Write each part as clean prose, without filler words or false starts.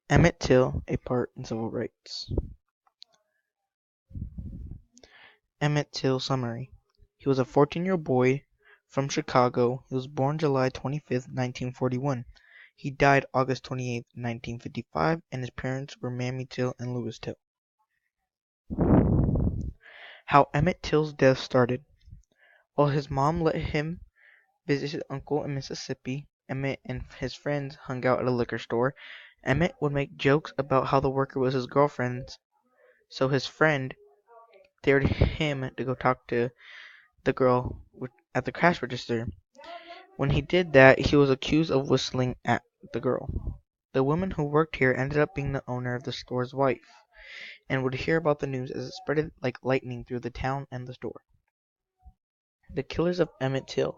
Emmett Till, a part in civil rights. Emmett Till summary. He was a 14-year-old boy from Chicago. He was born July 25th, 1941. He died August 28th, 1955, and his parents were Mamie Till and Louis Till. How Emmett Till's death started. While his mom let him visit his uncle in Mississippi, Emmett and his friends hung out at a liquor store. Emmett would make jokes about how the worker was his girlfriend, so his friend dared him to go talk to the girl at the cash register. When he did that, he was accused of whistling at the girl. The woman who worked here ended up being the owner of the store's wife, and would hear about the news as it spread like lightning through the town and the store. The killers of Emmett Till.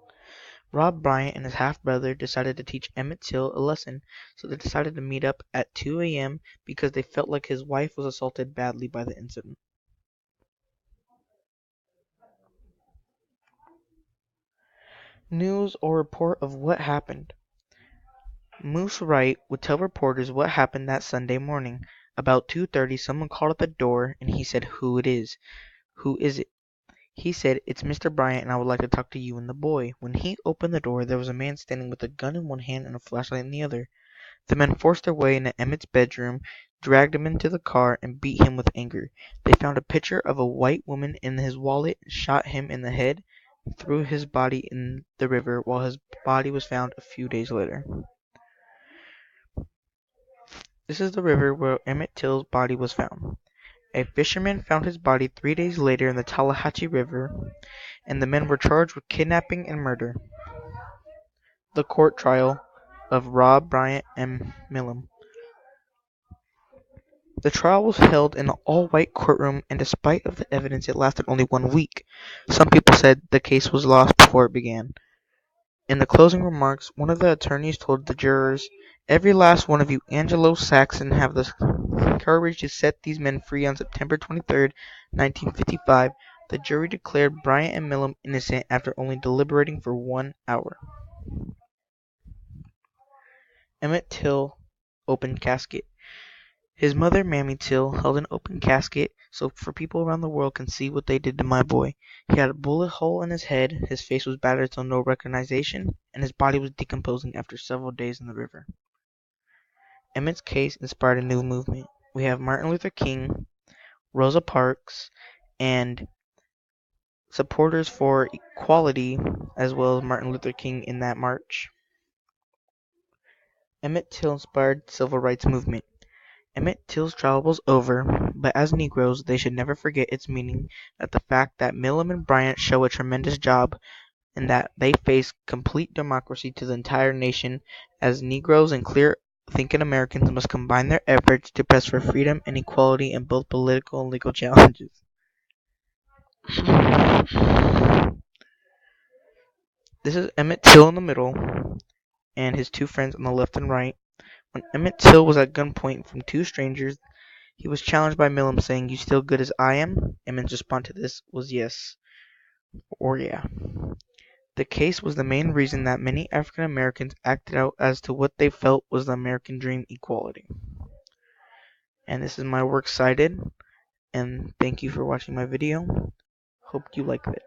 Rob Bryant and his half-brother decided to teach Emmett Till a lesson, so they decided to meet up at 2 a.m. because they felt like his wife was assaulted badly by the incident. News or report of what happened. Moose Wright would tell reporters what happened that Sunday morning. About 2:30, someone called at the door, and he said, "Who it is? Who is it?" He said, "It's Mr. Bryant, and I would like to talk to you and the boy." When he opened the door, there was a man standing with a gun in one hand and a flashlight in the other. The men forced their way into Emmett's bedroom, dragged him into the car, and beat him with anger. They found a picture of a white woman in his wallet, shot him in the head, and threw his body in the river, while his body was found a few days later. This is the river where Emmett Till's body was found. A fisherman found his body 3 days later in the Tallahatchie River, and the men were charged with kidnapping and murder. The court trial of Rob Bryant and Milam. The trial was held in an all-white courtroom, and despite of the evidence, it lasted only 1 week. Some people said the case was lost before it began. In the closing remarks, one of the attorneys told the jurors, "Every last one of you Anglo-Saxons have the courage to set these men free on September 23rd, 1955. The jury declared Bryant and Milam innocent after only deliberating for 1 hour. Emmett Till open casket. His mother, Mamie Till, held an open casket so for people around the world can see what they did to my boy. He had a bullet hole in his head, his face was battered so no recognition, and his body was decomposing after several days in the river. Emmett's case inspired a new movement. We have Martin Luther King, Rosa Parks, and supporters for equality, as well as Martin Luther King in that march. Emmett Till inspired civil rights movement. Emmett Till's trial was over, but as Negroes, they should never forget its meaning, that the fact that Milam and Bryant show a tremendous job, and that they face complete democracy to the entire nation, as Negroes and clear-thinking Americans must combine their efforts to press for freedom and equality in both political and legal challenges. This is Emmett Till in the middle, and his two friends on the left and right. When Emmett Till was at gunpoint from two strangers, he was challenged by Milam saying, "You still good as I am?" Emmett's response to this was yes, or yeah. The case was the main reason that many African Americans acted out as to what they felt was the American dream, equality. And this is my works cited, and thank you for watching my video. Hope you liked it.